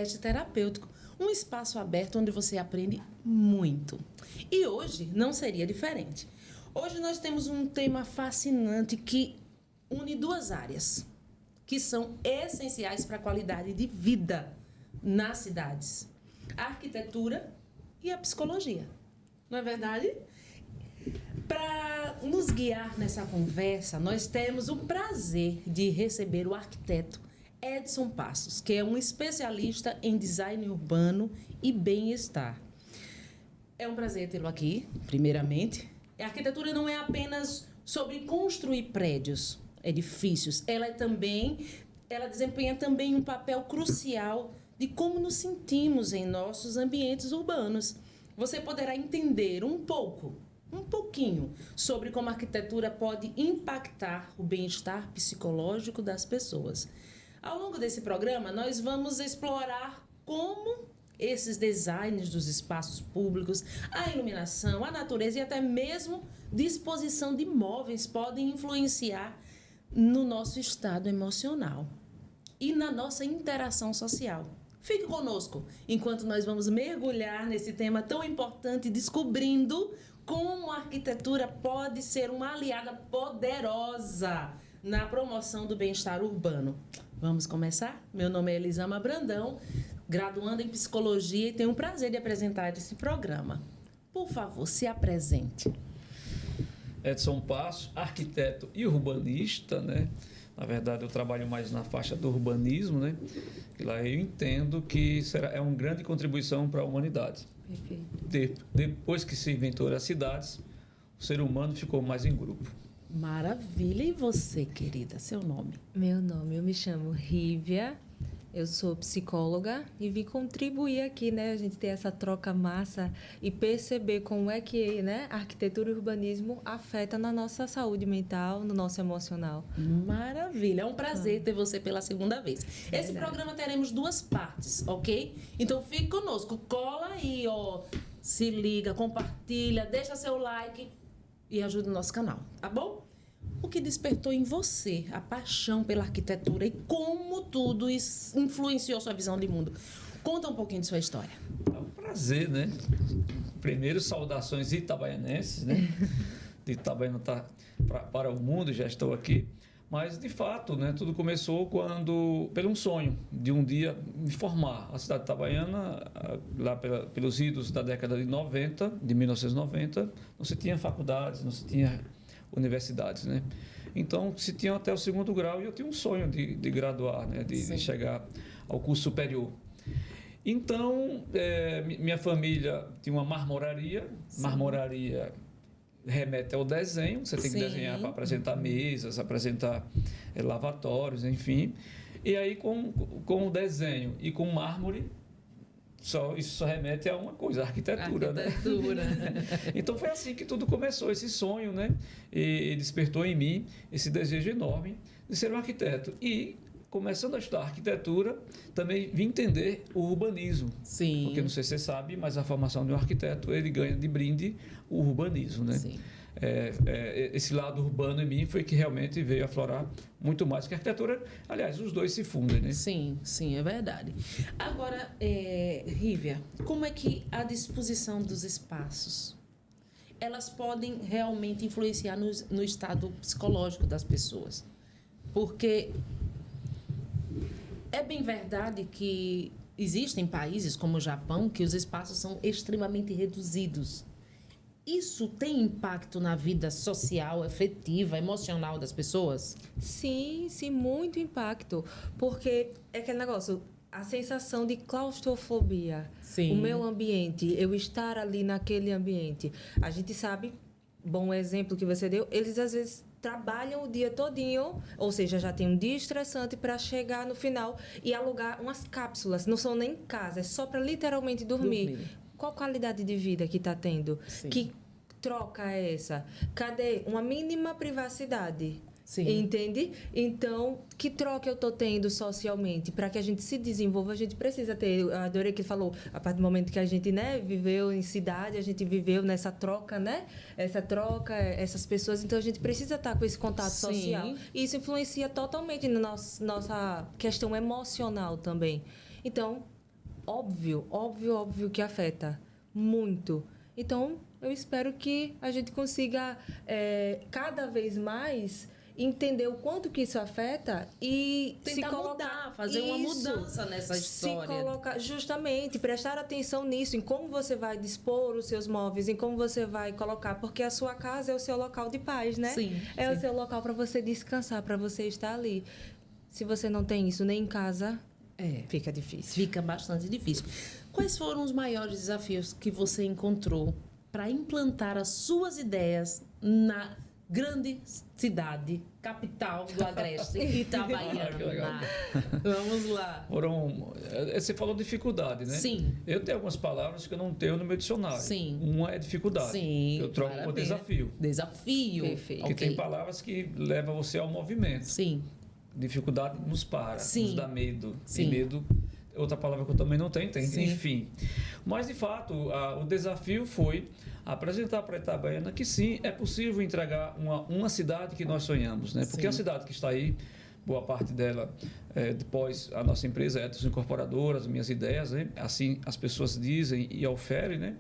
podcast terapêutico, um espaço aberto onde você aprende muito. E hoje não seria diferente. Hoje nós temos um tema fascinante que une duas áreas que são essenciais para a qualidade de vida nas cidades: a arquitetura e a psicologia. Não é verdade? Para nos guiar nessa conversa, nós temos o prazer de receber o arquiteto Edson Passos, que é um especialista em design urbano e bem-estar. É um prazer tê-lo aqui, primeiramente. A arquitetura não é apenas sobre construir prédios, edifícios. Ela desempenha também um papel crucial de como nos sentimos em nossos ambientes urbanos. Você poderá entender um pouquinho sobre como a arquitetura pode impactar o bem-estar psicológico das pessoas. Ao longo desse programa, nós vamos explorar como esses designs dos espaços públicos, a iluminação, a natureza e até mesmo disposição de móveis podem influenciar no nosso estado emocional e na nossa interação social. Fique conosco enquanto nós vamos mergulhar nesse tema tão importante, descobrindo como a arquitetura pode ser uma aliada poderosa na promoção do bem-estar urbano. Vamos começar? Meu nome é Elisama Brandão, graduanda em psicologia, e tenho o prazer de apresentar esse programa. Por favor, se apresente. Edson Passos, arquiteto e urbanista, né? Na verdade, eu trabalho mais na faixa do urbanismo, né? E lá eu entendo que é uma grande contribuição para a humanidade. Perfeito. Depois que se inventou as cidades, o ser humano ficou mais em grupo. Maravilha. E você, querida, seu nome? Meu nome, eu me chamo Rívia, eu sou psicóloga e vim contribuir aqui, né? A gente ter essa troca massa e perceber como é que, né, a arquitetura e o urbanismo afeta na nossa saúde mental, no nosso emocional. Maravilha. É um prazer ter você pela segunda vez. Esse programa teremos duas partes, ok? Então fique conosco, cola aí, ó. Se liga, compartilha, deixa seu like e ajuda o nosso canal, tá bom? O que despertou em você a paixão pela arquitetura e como tudo isso influenciou sua visão de mundo? Conta um pouquinho de sua história. É um prazer, né? Primeiro, saudações itabaianenses, né? De Itabaiana para o mundo, já estou aqui. Mas, de fato, né, tudo começou pelo um sonho de um dia me formar. A cidade de Itabaiana, lá pelos idos da década de 1990, não se tinha faculdades, não se tinha universidades, né? Então, se tinha até o segundo grau e eu tinha um sonho de graduar, né, de chegar ao curso superior. Então, minha família tinha uma marmoraria. Sim. Marmoraria remete ao desenho, você tem que desenhar para apresentar mesas, apresentar lavatórios, enfim. E aí, com o desenho e com mármore, isso só remete a uma coisa, a arquitetura. Né? Então foi assim que tudo começou, esse sonho, né? E despertou em mim esse desejo enorme de ser um arquiteto. E, começando a estudar arquitetura, também vim entender o urbanismo. Sim. Porque não sei se você sabe, mas a formação de um arquiteto, ele ganha de brinde o urbanismo, né? Sim. Esse lado urbano em mim foi que realmente veio aflorar muito mais que a arquitetura. Aliás, os dois se fundem, né? Sim, sim, é verdade. Agora, Rívia, como é que a disposição dos espaços, elas podem realmente influenciar no estado psicológico das pessoas? Porque é bem verdade que existem países como o Japão que os espaços são extremamente reduzidos. Isso tem impacto na vida social, afetiva, emocional das pessoas? Sim, muito impacto. Porque é aquele negócio, a sensação de claustrofobia. Sim. O meu ambiente, eu estar ali naquele ambiente. A gente sabe, bom exemplo que você deu, eles às vezes trabalham o dia todinho, ou seja, já tem um dia estressante para chegar no final e alugar umas cápsulas. Não são nem casa, é só para literalmente dormir. Qual qualidade de vida que está tendo? Sim. Que troca é essa? Cadê uma mínima privacidade? Sim. Entende? Então, que troca eu estou tendo socialmente? Para que a gente se desenvolva, a gente precisa ter. Eu adorei que ele falou, a partir do momento que a gente, né, viveu em cidade, a gente viveu nessa troca, né? Essa troca, essas pessoas. Então, a gente precisa estar com esse contato social. E isso influencia totalmente na nossa questão emocional também. Então, óbvio que afeta muito. Então, eu espero que a gente consiga cada vez mais entender o quanto que isso afeta e tentar se colocar, mudar, fazer uma mudança nessa história. Se colocar, justamente, prestar atenção nisso, em como você vai dispor os seus móveis, em como você vai colocar, porque a sua casa é o seu local de paz, né? Sim, o seu local para você descansar, para você estar ali. Se você não tem isso nem em casa, fica difícil. Fica bastante difícil. Quais foram os maiores desafios que você encontrou para implantar as suas ideias na grande cidade, capital do Agreste, Itabaiana? Vamos lá. Você falou dificuldade, né? Sim. Eu tenho algumas palavras que eu não tenho no meu dicionário. Sim. Uma é dificuldade. Sim. Eu troco por desafio. Desafio. Perfeito. Que tem palavras que levam você ao movimento. Sim. Dificuldade nos para, Sim. nos dá medo. Sim. E medo, outra palavra que eu também não tenho, Sim. enfim. Mas, de fato, o desafio foi apresentar para a Itabaiana que sim, é possível entregar uma cidade que nós sonhamos, né? Porque Sim. a cidade que está aí, boa parte dela, depois a nossa empresa é dos incorporadores, minhas ideias, né? Assim as pessoas dizem e oferem, né?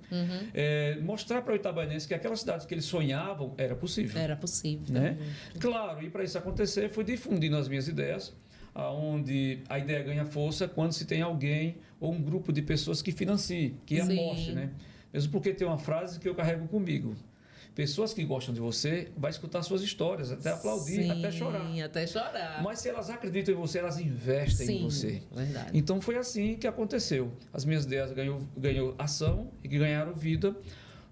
Mostrar para o itabaenense que aquela cidade que eles sonhavam era possível. Era possível. Né? Claro, e para isso acontecer, foi difundindo as minhas ideias, onde a ideia ganha força quando se tem alguém ou um grupo de pessoas que financie, que aposte, né? Mesmo porque tem uma frase que eu carrego comigo. Pessoas que gostam de você vai escutar suas histórias, até aplaudir, até chorar. Até chorar. Mas se elas acreditam em você, elas investem em você. Verdade. Então foi assim que aconteceu. As minhas ideias ganhou ação e que ganharam vida.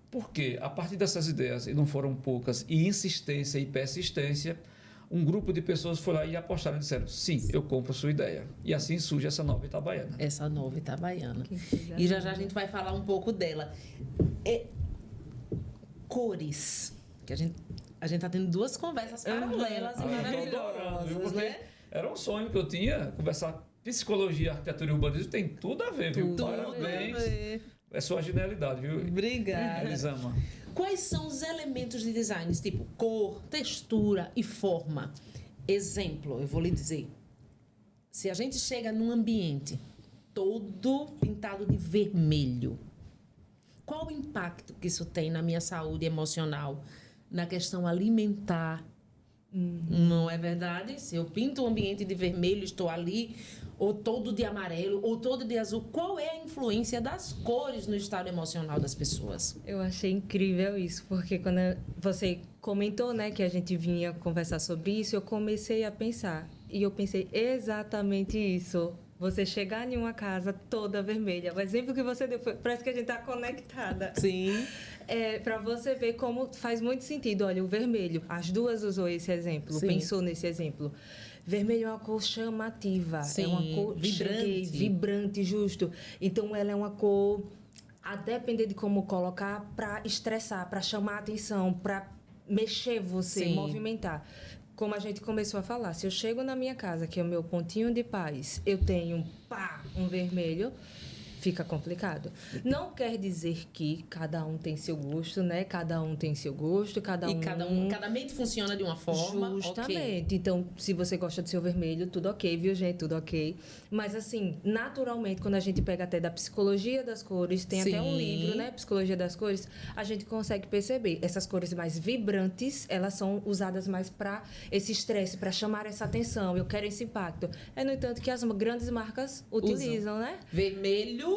Porque a partir dessas ideias, e não foram poucas, e insistência e persistência, um grupo de pessoas foi lá e apostaram e disseram, sim, eu compro a sua ideia. E assim surge essa nova Itabaiana. Essa nova Itabaiana. E já a gente vai falar um pouco dela. Cores. Que a gente está tendo duas conversas paralelas e maravilhosas, né? Era um sonho que eu tinha, conversar psicologia, arquitetura e urbanismo, tem tudo a ver, viu? Tudo Parabéns. a ver. É sua genialidade, viu? Obrigada. Elisama. Quais são os elementos de design, tipo cor, textura e forma? Exemplo, eu vou lhe dizer. Se a gente chega num ambiente todo pintado de vermelho, qual o impacto que isso tem na minha saúde emocional, na questão alimentar? Não é verdade? Se eu pinto um ambiente de vermelho, estou ali, ou todo de amarelo, ou todo de azul, qual é a influência das cores no estado emocional das pessoas? Eu achei incrível isso, porque quando você comentou, né, que a gente vinha conversar sobre isso, eu comecei a pensar. E eu pensei exatamente isso. Você chegar em uma casa toda vermelha. O exemplo que você deu, parece que a gente está conectada. Sim. Para você ver como faz muito sentido. Olha, o vermelho, as duas usou esse exemplo, Sim. pensou nesse exemplo. Vermelho é uma cor chamativa. Sim, é uma cor vibrante, justo. Então, ela é uma cor, a depender de como colocar, para estressar, para chamar a atenção, para mexer você, Sim. movimentar. Como a gente começou a falar, se eu chego na minha casa, que é o meu pontinho de paz, eu tenho um vermelho, fica complicado. Não quer dizer que cada um tem seu gosto, né? Cada um tem seu gosto, cada mente funciona de uma forma. Justamente. Okay. Então, se você gosta do seu vermelho, tudo ok, viu, gente? Tudo ok. Mas, assim, naturalmente, quando a gente pega até da psicologia das cores, tem até um livro, né? Psicologia das cores, a gente consegue perceber. Essas cores mais vibrantes, elas são usadas mais para esse estresse, para chamar essa atenção. Eu quero esse impacto. No entanto, que as grandes marcas utilizam, né? Vermelho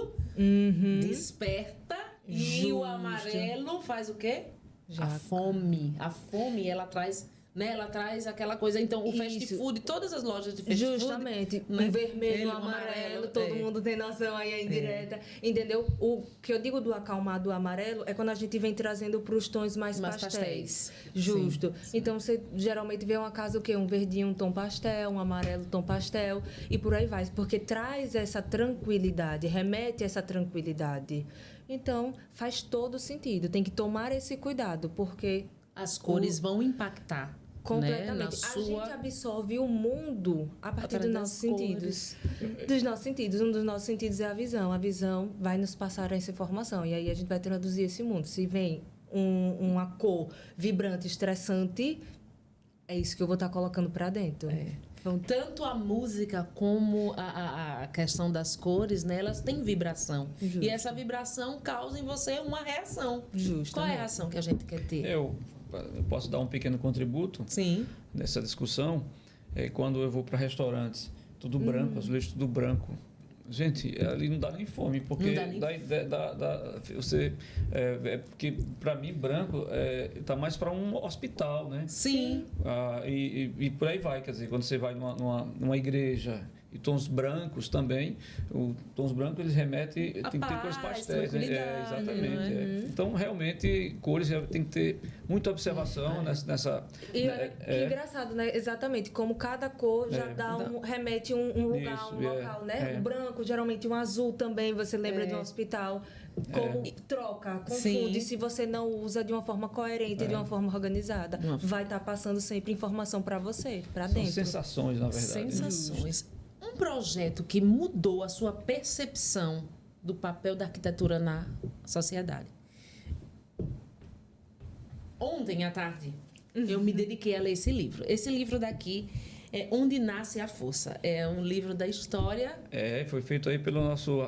desperta. Justo. E o amarelo faz o quê? Já. A fome. A fome, ela traz, né? Ela traz aquela coisa. Então, o fast food, todas as lojas de fast food... Justamente. Né? Um vermelho, um amarelo, todo mundo tem noção aí, a indireta. Entendeu? O que eu digo do acalmar do amarelo é quando a gente vem trazendo para os tons mais pastéis. Justo. Sim. Então, você geralmente vê uma casa o quê? Um verdinho, um tom pastel, um amarelo, tom pastel, e por aí vai. Porque traz essa tranquilidade, remete essa tranquilidade. Então, faz todo sentido. Tem que tomar esse cuidado, porque... As cores vão impactar. Completamente. Né? A gente absorve o mundo a partir dos nossos sentidos. Dos nossos sentidos. Um dos nossos sentidos é a visão. A visão vai nos passar essa informação. E aí a gente vai traduzir esse mundo. Se vem uma cor vibrante, estressante, é isso que eu vou estar colocando para dentro. Tanto a música como a questão das cores, né, elas têm vibração. Justo. E essa vibração causa em você uma reação. Justamente. Qual é a reação que a gente quer ter? Eu posso dar um pequeno contributo Sim. nessa discussão. Quando eu vou para restaurantes, tudo branco, azulejos tudo branco. Gente, ali não dá nem fome, porque Não dá nem... porque para mim branco tá mais para um hospital, né? Sim. E por aí vai, quer dizer, quando você vai numa igreja e tons brancos também, tons brancos eles remetem, tem que ter cores pastéis, né? Exatamente. Né? Então realmente cores tem que ter muita observação nessa. E que engraçado, né? Exatamente, como cada cor já remete um lugar, Isso, um local, né? O branco, geralmente um azul também, você lembra de um hospital. Como troca, confunde, se você não usa de uma forma coerente, de uma forma organizada. Vai estar passando sempre informação para você, para dentro. São sensações, na verdade. Sensações. Um projeto que mudou a sua percepção do papel da arquitetura na sociedade. Ontem à tarde, eu me dediquei a ler esse livro. Esse livro daqui é Onde Nasce a Força. É um livro da história. Foi feito aí pelo nosso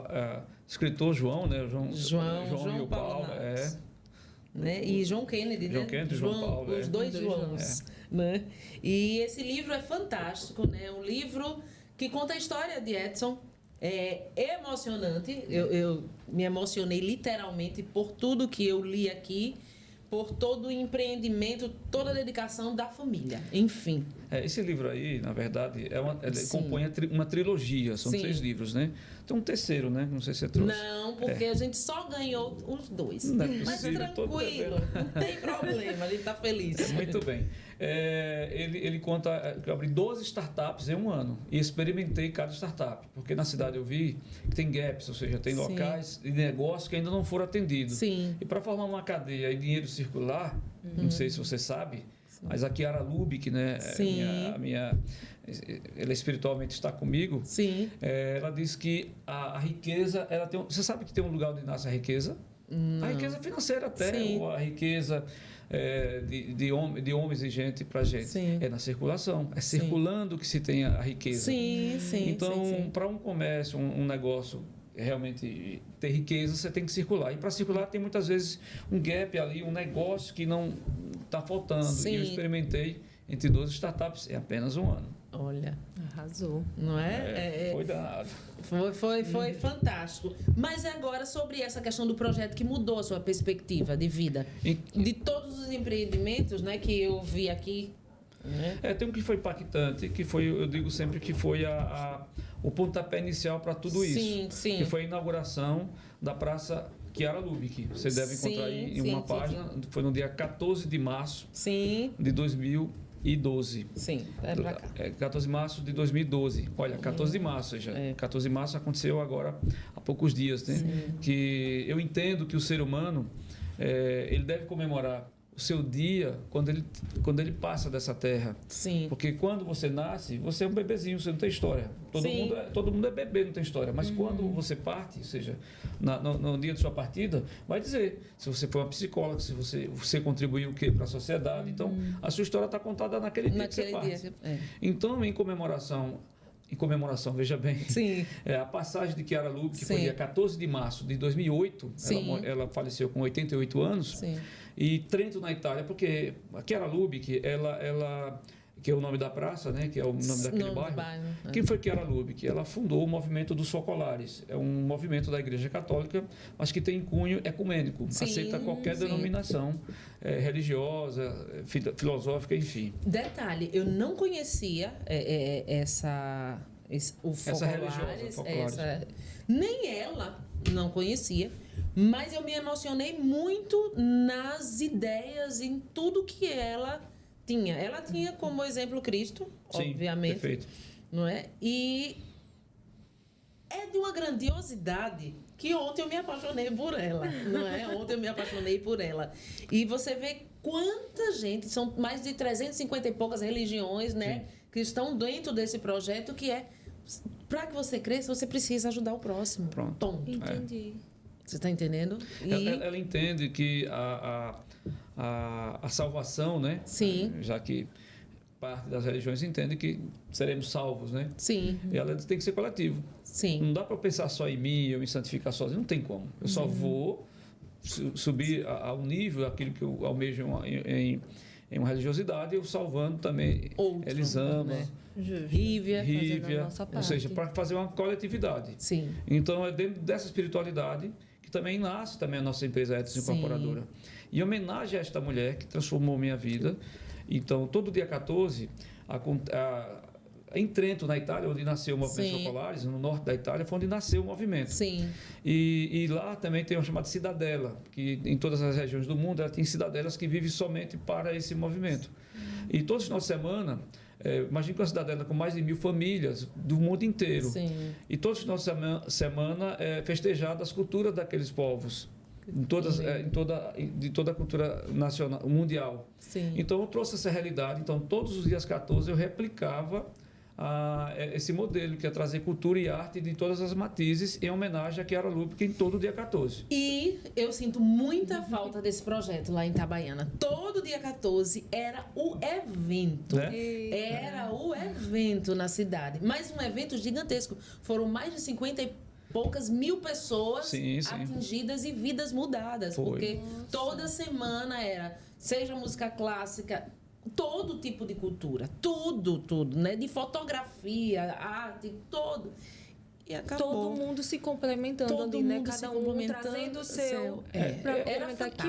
escritor João, né? João Paulo. Né? E John Kennedy, João né? Kennedy e João Paulo. Os dois Joãos. Né? E esse livro é fantástico, né? Um livro que conta a história de Edson. É emocionante. Eu me emocionei literalmente por tudo que eu li aqui, por todo o empreendimento, toda a dedicação da família. Enfim. Esse livro aí, na verdade, ele compõe uma trilogia, são 3 livros, né? Tem um terceiro, né? Não sei se você trouxe. Não, porque a gente só ganhou os 2. Não é possível, mas tranquilo, não tem problema, a gente está feliz. Muito bem. Ele conta que eu abri 12 startups em um ano e experimentei cada startup, porque na cidade eu vi que tem gaps, ou seja, tem locais de negócio que ainda não foram atendidos. Sim. E para formar uma cadeia e dinheiro circular, não sei se você sabe, mas a Chiara Lubick, né, ela espiritualmente está comigo. Sim. Ela diz que a riqueza, ela tem. Você sabe que tem um lugar onde nasce a riqueza? Não. A riqueza financeira até, ou a riqueza de homens e gente para gente. Sim. É na circulação. É circulando que se tem a riqueza. Sim, sim. Então, para um comércio, um negócio realmente ter riqueza, você tem que circular. E para circular tem muitas vezes um gap ali, um negócio que não está faltando. Sim. E eu experimentei entre 12 startups em apenas um ano. Olha, arrasou. Não é? Foi danado. Foi fantástico. Mas agora sobre essa questão do projeto que mudou a sua perspectiva de vida. De todos os empreendimentos, né, que eu vi aqui. Né? Tem um que foi impactante, que foi, eu digo sempre que foi o pontapé inicial para tudo isso. Sim. Que foi a inauguração da Praça Chiara Lubick. Você deve encontrar aí em uma página. Sim. Foi no dia 14 de março de 2012. Sim, vai pra cá. 14 de março de 2012. Olha, 14 de março, ou seja, 14 de março aconteceu agora há poucos dias, né? Sim. Que eu entendo que o ser humano, ele deve comemorar o seu dia quando ele passa dessa terra. Sim. Porque quando você nasce, você é um bebezinho, você não tem história. Todo mundo é bebê, não tem história. Mas quando você parte, ou seja, no dia de sua partida, vai dizer se você foi uma psicóloga, se você contribuiu o quê para a sociedade. Então, a sua história está contada naquele dia que você parte. Então, em comemoração, veja bem, a passagem de Chiara Lubick, que foi dia 14 de março de 2008, ela faleceu com 88 anos, e Trento, na Itália, porque a Chiara Lubick, ela que é o nome da praça, né, que é o nome daquele bairro. Quem foi Chiara Lubick? Ela fundou o movimento dos Focolares. É um movimento da Igreja Católica, mas que tem cunho ecumênico, aceita qualquer denominação religiosa, filosófica, enfim. Detalhe, eu não conhecia essa religiosa, nem ela não conhecia, mas eu me emocionei muito nas ideias, em tudo que ela tinha. Ela tinha como exemplo Cristo, obviamente. Perfeito. Não é? E é de uma grandiosidade que ontem eu me apaixonei por ela, não é? Ontem eu me apaixonei por ela. E você vê quanta gente, são mais de 350 e poucas religiões, né, que estão dentro desse projeto, que é, para que você cresça, você precisa ajudar o próximo. Pronto. Ponto. Entendi. Você está entendendo? Ela entende que a salvação, né? Sim. Já que parte das religiões entende que seremos salvos, né? Sim. E ela tem que ser coletivo. Sim. Não dá para pensar só em mim, eu me santificar sozinho, não tem como. Eu só vou subir ao nível, aquilo que eu almejo em uma religiosidade, eu salvando também Outro, Elisama, né? Rívia, ou seja, para fazer uma coletividade. Sim. Então, é dentro dessa espiritualidade que também nasce também a nossa empresa Ethos Incorporadora. Em homenagem a esta mulher que transformou minha vida. Então, todo dia 14, em Trento, na Itália, onde nasceu o Movimento Focolares, no norte da Itália, foi onde nasceu o movimento. Sim. E lá também tem uma chamada cidadela, que em todas as regiões do mundo ela tem cidadelas que vivem somente para esse movimento. E todos os finais de semana, imagine que uma cidadela com mais de 1.000 famílias do mundo inteiro. Sim. E todos os finais de semana é festejada as culturas daqueles povos. De toda a cultura nacional, mundial. Sim. Então eu trouxe essa realidade. Então todos os dias 14 eu replicava esse modelo, que é trazer cultura e arte de todas as matizes em homenagem a Chiara Lúbica em todo dia 14. E eu sinto muita falta desse projeto lá em Itabaiana. Todo dia 14 era o evento. Era o evento na cidade. Mas um evento gigantesco. Foram mais de 50 e poucas mil pessoas atingidas e vidas mudadas. Foi. Porque toda semana era, seja música clássica, todo tipo de cultura, tudo, né? De fotografia, arte, todo. E acabou. Todo mundo se complementando todo ali, né? mundo Cada um trazendo o seu. Era fantástico.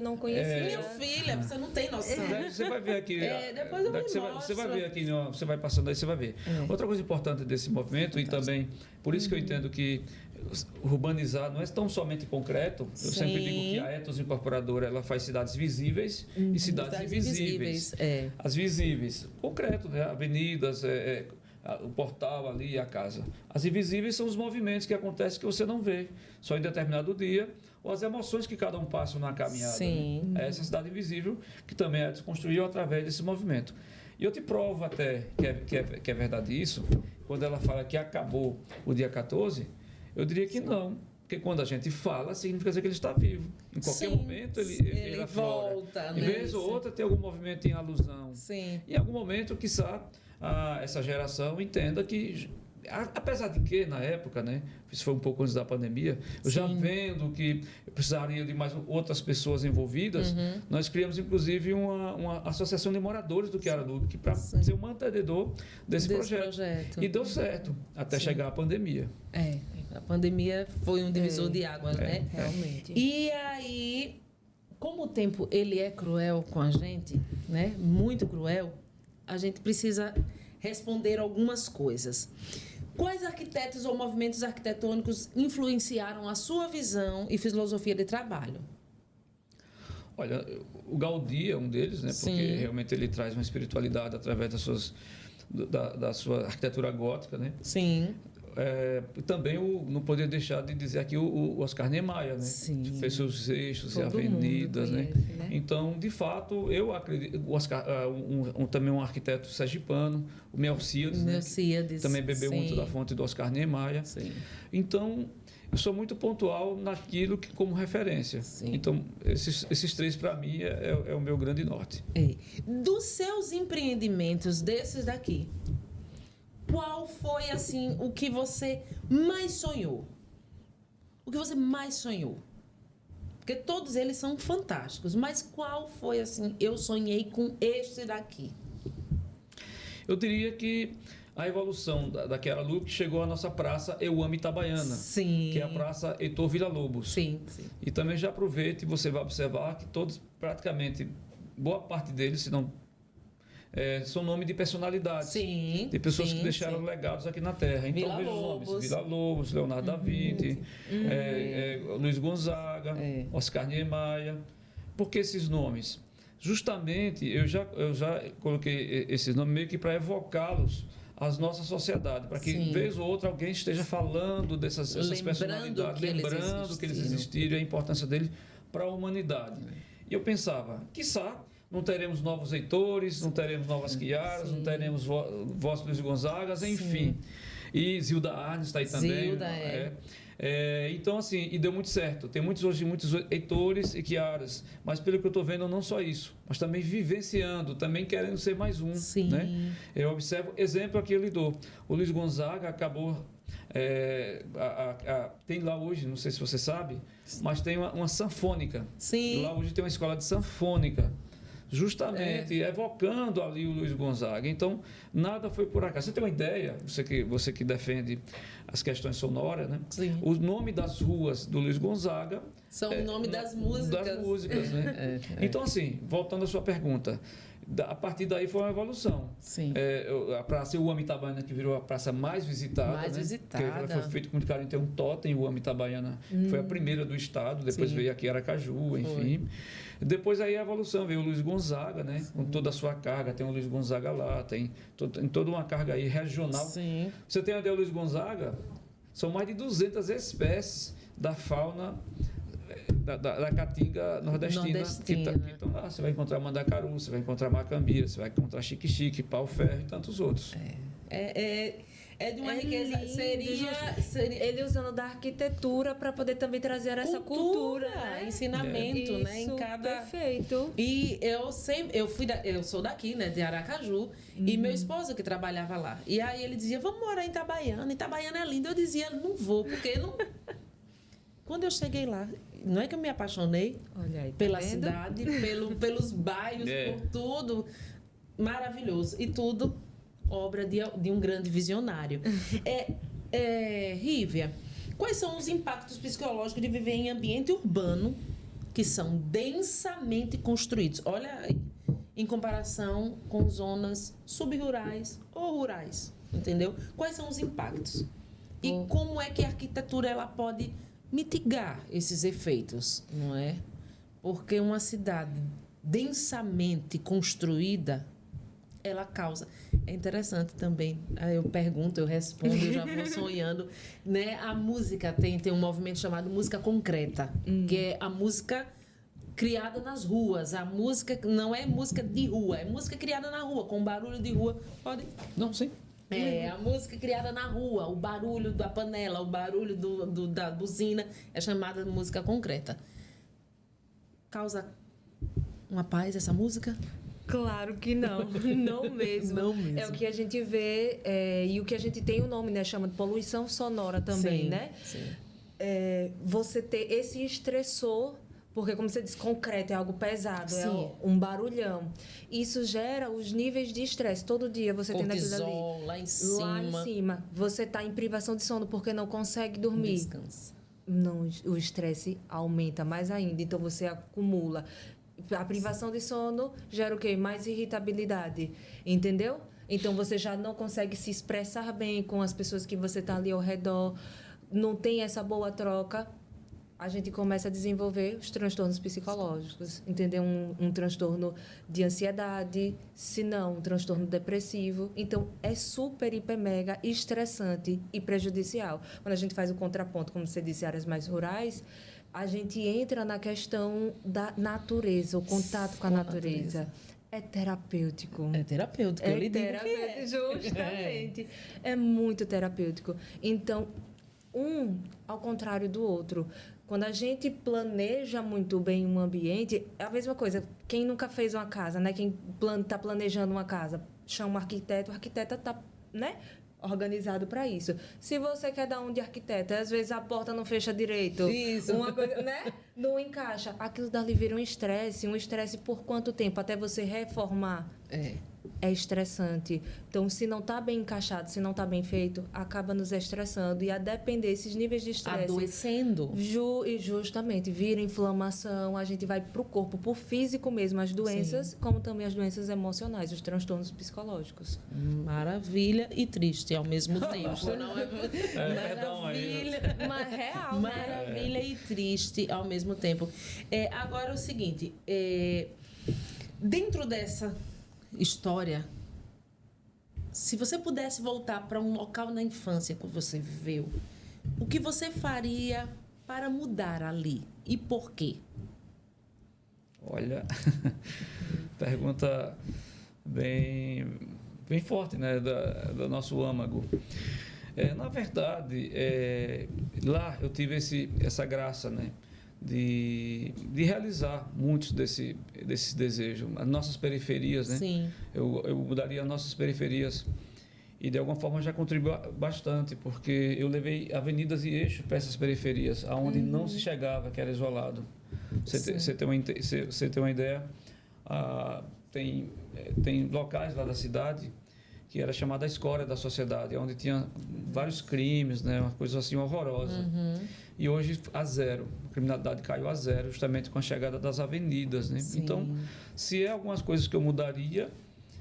Não conhecia. Minha filha, você não tem noção. Você vai ver aqui. Depois eu você vai ver aqui, você vai passando aí, você vai ver. Outra coisa importante desse movimento, e também, por isso que eu entendo que urbanizar não é tão somente concreto. Eu sempre digo que a Ethos Incorporadora ela faz cidades visíveis e cidades invisíveis. As visíveis, concreto, né? Avenidas, o portal ali, a casa. As invisíveis são os movimentos que acontecem que você não vê, só em determinado dia, ou as emoções que cada um passa na caminhada. Sim. Né? Essa cidade invisível que também é desconstruída através desse movimento. E eu te provo até que é verdade isso, quando ela fala que acabou o dia 14, eu diria que não. Porque quando a gente fala, significa dizer que ele está vivo. Em qualquer momento ele aflora. Volta, em vez ou outra tem algum movimento em alusão. Sim. Em algum momento, quiçá, essa geração entenda que, apesar de que, na época, né, isso foi um pouco antes da pandemia, eu já vendo que eu precisaria de mais outras pessoas envolvidas, nós criamos, inclusive, uma associação de moradores do Chiara Lúbica para ser um mantenedor desse projeto. E deu certo, até chegar a pandemia. A pandemia foi um divisor de águas, né? Realmente. E aí, como o tempo ele é cruel com a gente, né? Muito cruel, a gente precisa responder algumas coisas. Quais arquitetos ou movimentos arquitetônicos influenciaram a sua visão e filosofia de trabalho? Olha, o Gaudí é um deles, né? Porque realmente ele traz uma espiritualidade através da sua arquitetura gótica, né? Sim. Também não poderia deixar de dizer aqui o Oscar Niemeyer, né? Sim. Fez seus eixos Todo e avenidas, conhece, né? Então, de fato, eu acredito. O Oscar, também um arquiteto sergipano, o Melcíades, né? Também bebeu muito da fonte do Oscar Niemeyer. Sim. Então, eu sou muito pontual naquilo que como referência. Sim. Então, esses três, para mim, é o meu grande norte. Dos seus empreendimentos, desses daqui, qual foi, assim, o que você mais sonhou? O que você mais sonhou? Porque todos eles são fantásticos, mas qual foi, assim, eu sonhei com este daqui? Eu diria que a evolução da Chiara Lúbica chegou à nossa praça Eu Amo Itabaiana, que é a praça Heitor Villa-Lobos. Sim. E também já aproveite e você vai observar que todos, praticamente, boa parte deles, se não são nome de personalidades. Sim. De pessoas que deixaram legados aqui na Terra. Então, veja os nomes: Villa-Lobos, Leonardo da Vinci, Luiz Gonzaga, Oscar Niemeyer. Por que esses nomes? Justamente, eu já coloquei esses nomes meio que para evocá-los às nossas sociedades, para que, vez ou outra, alguém esteja falando dessas personalidades, lembrando que eles existiram e a importância deles para a humanidade. E eu pensava, quiçá, não teremos novos Heitores, não teremos novas Chiaras, não teremos voz Luiz Gonzagas, enfim. E Zilda Arnes está aí também. Então, assim, e deu muito certo. Tem hoje muitos Heitores e Chiaras, mas pelo que eu estou vendo, não só isso, mas também vivenciando, também querendo ser mais um. Sim. Né? Eu observo, exemplo aqui eu lhe dou. O Luiz Gonzaga acabou. Tem lá hoje, não sei se você sabe, mas tem uma sanfônica. Sim. Lá hoje tem uma escola de sanfônica. Justamente evocando ali o Luiz Gonzaga. Então, nada foi por acaso. Você tem uma ideia, você que defende as questões sonoras, né? Sim. O nome das ruas do Luiz Gonzaga são o nome das músicas. Das músicas, né? Então, assim, voltando à sua pergunta, a partir daí foi uma evolução. Sim. A praça Uama Itabaiana, que virou a praça mais visitada. Mais visitada. Porque ela foi feita com muito carinho. Tem um totem, Uama Itabaiana. Foi a primeira do estado. Depois veio aqui Aracaju, enfim. Depois aí a evolução, veio o Luiz Gonzaga, né? Com toda a sua carga. Tem o Luiz Gonzaga lá, tem toda uma carga aí regional. Sim. Você tem a ideia, o Luiz Gonzaga, são mais de 200 espécies da fauna da caatinga nordestina. Que estão lá. Você vai encontrar mandacaru, você vai encontrar macambira, você vai encontrar xique-xique, pau-ferro e tantos outros. É de uma riqueza. Lindo, Seria ele usando da arquitetura para poder também trazer essa cultura, né? Ensinamento, né? Em cada. Perfeito. E eu sou daqui, né? De Aracaju, e meu esposo que trabalhava lá. E aí ele dizia: vamos morar em Itabaiana. Itabaiana é lindo. Eu dizia: não vou, porque não. Quando eu cheguei lá, não é que eu me apaixonei aí, tá pela vendo? cidade, pelos bairros, por tudo maravilhoso. E tudo obra de um grande visionário. Rívia, quais são os impactos psicológicos de viver em ambiente urbano que são densamente construídos? Olha aí, em comparação com zonas subrurais ou rurais, entendeu? Quais são os impactos? E como é que a arquitetura ela pode mitigar esses efeitos, não é? Porque uma cidade densamente construída, ela causa. É interessante também. Aí eu pergunto, eu respondo, eu já vou sonhando. Né? A música tem um movimento chamado música concreta, que é a música criada nas ruas. A música não é música de rua, é música criada na rua, com barulho de rua. Pode? Não, sim. A música criada na rua, o barulho da panela, o barulho da buzina, é chamada de música concreta. Causa uma paz essa música? Claro que não, não mesmo. Não mesmo. É o que a gente vê e o que a gente tem o nome, né? Chama de poluição sonora também, sim, né? Sim. Você ter esse estressor, porque como você disse, concreto é algo pesado, sim, é um barulhão. Isso gera os níveis de estresse. Todo dia você tem aquilo ali. Lá em cima. Lá em cima. Você está em privação de sono porque não consegue dormir. Descansa. Não, o estresse aumenta mais ainda. Então você acumula. A privação de sono gera o quê? Mais irritabilidade, entendeu? Então, você já não consegue se expressar bem com as pessoas que você está ali ao redor, não tem essa boa troca, a gente começa a desenvolver os transtornos psicológicos, entendeu? Um transtorno de ansiedade, se não, um transtorno depressivo. Então, é super, hiper, mega estressante e prejudicial. Quando a gente faz o contraponto, como você disse, áreas mais rurais, a gente entra na questão da natureza, o contato com a natureza. É terapêutico. É terapêutico, eu lhe digo que é. Justamente. É muito terapêutico. Então, ao contrário do outro. Quando a gente planeja muito bem um ambiente, é a mesma coisa. Quem nunca fez uma casa, né? Quem está planejando uma casa, chama um arquiteto, o arquiteto está, né, organizado para isso. Se você quer dar um de arquiteto, às vezes a porta não fecha direito. Isso. Uma coisa, né? Não encaixa. Aquilo dali vira um estresse por quanto tempo? Até você reformar. É estressante. Então, se não está bem encaixado, se não está bem feito, acaba nos estressando. E a depender desses níveis de estresse... Adoecendo. E justamente, vira inflamação, a gente vai para o corpo, por físico mesmo, as doenças, sim, como também as doenças emocionais, os transtornos psicológicos. Maravilha e triste ao mesmo tempo. Não maravilha, mas real, maravilha e triste ao mesmo tempo. Agora é o seguinte, dentro dessa história, se você pudesse voltar para um local na infância que você viveu, o que você faria para mudar ali e por quê? Olha, pergunta bem forte, né, do nosso âmago. Na verdade, lá eu tive essa graça, né? De realizar muitos desses desejos. As nossas periferias, né? Sim. Eu mudaria as nossas periferias e, de alguma forma, já contribuiu bastante, porque eu levei avenidas e eixos para essas periferias, aonde não se chegava, que era isolado. Você tem uma ideia, tem locais lá da cidade que era chamada a escória da sociedade, onde tinha vários crimes, né, uma coisa assim horrorosa. E hoje a zero, a criminalidade caiu a zero, justamente com a chegada das avenidas, né? Então, se é algumas coisas que eu mudaria,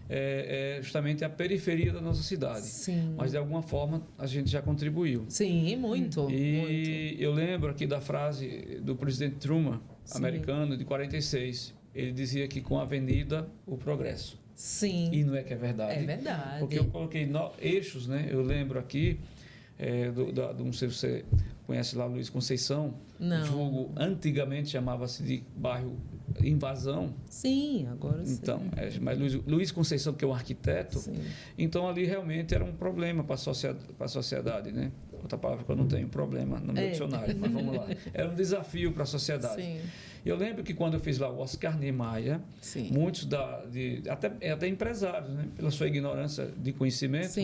é justamente a periferia da nossa cidade. Sim. Mas de alguma forma a gente já contribuiu. Sim, muito. E eu lembro aqui da frase do presidente Truman, americano, de 46. Ele dizia que com a avenida, o progresso. Sim. E não é que é verdade. É verdade. Porque eu coloquei eixos, né? Eu lembro aqui, não sei se você conhece lá Luiz Conceição. Não. Vulgo, antigamente chamava-se de bairro Invasão. Sim, agora sim. Então, mas Luiz Conceição, que é um arquiteto, Sim. então ali realmente era um problema para a sociedade, né? Outra palavra que eu não tenho, problema no meu dicionário, mas vamos lá. Era um desafio para a sociedade. Sim. Eu lembro que quando eu fiz lá o Oscar Niemeyer, muitos até empresários, né, pela sua ignorância de conhecimento,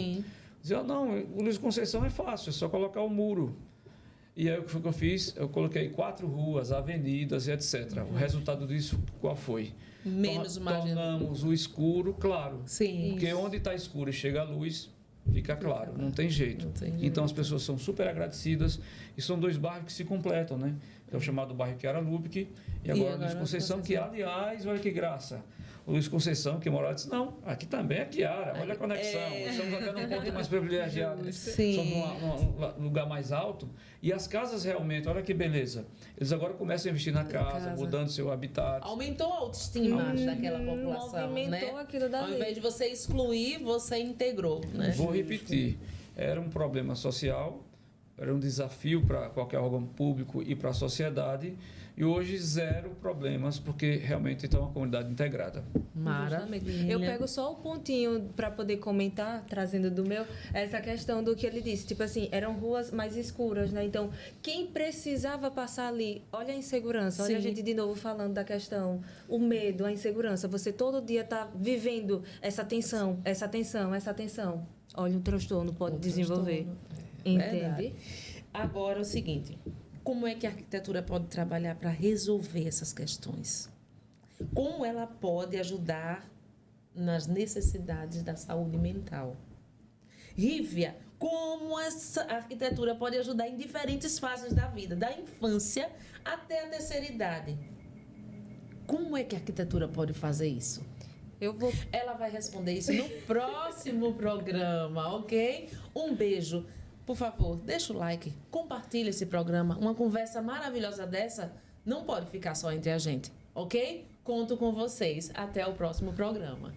diziam, não, o Luiz Conceição é fácil, é só colocar o muro. E aí o que eu fiz? Eu coloquei 4 ruas, avenidas e etc. O resultado disso, qual foi? Menos tornamos o escuro claro. Sim. Porque onde está escuro e chega a luz, fica claro, não tem jeito. Então as pessoas são super agradecidas e são 2 bairros que se completam, né? É o chamado bairro Chiara Lubich e agora Luiz Conceição, que aliás, olha que graça. O Luiz Conceição, que morava, disse, não, aqui também é Chiara, olha a conexão, estamos até num ponto mais privilegiado, somos num lugar mais alto, e as casas realmente, olha que beleza, eles agora começam a investir na casa, mudando seu habitat. Aumentou a autoestima daquela população, movimentou aquilo dali. Ao invés de você excluir, você integrou, né? Vou repetir, era um problema social, era um desafio para qualquer órgão público e para a sociedade, e hoje 0 problemas, porque realmente está uma comunidade integrada. Maravilha. Eu pego só o pontinho para poder comentar, trazendo do meu, essa questão do que ele disse. Tipo assim, eram ruas mais escuras, né? Então, quem precisava passar ali, olha a insegurança, olha a gente de novo falando da questão, o medo, a insegurança. Você todo dia está vivendo essa tensão, essa tensão, essa tensão. Olha, um transtorno pode desenvolver. Entende? Verdade. Agora, é o seguinte, como é que a arquitetura pode trabalhar para resolver essas questões? Como ela pode ajudar nas necessidades da saúde mental? Rívia, como essa arquitetura pode ajudar em diferentes fases da vida, da infância até a terceira idade? Como é que a arquitetura pode fazer isso? Ela vai responder isso no próximo programa, ok? Um beijo. Por favor, deixa o like, compartilha esse programa. Uma conversa maravilhosa dessa não pode ficar só entre a gente, ok? Conto com vocês. Até o próximo programa.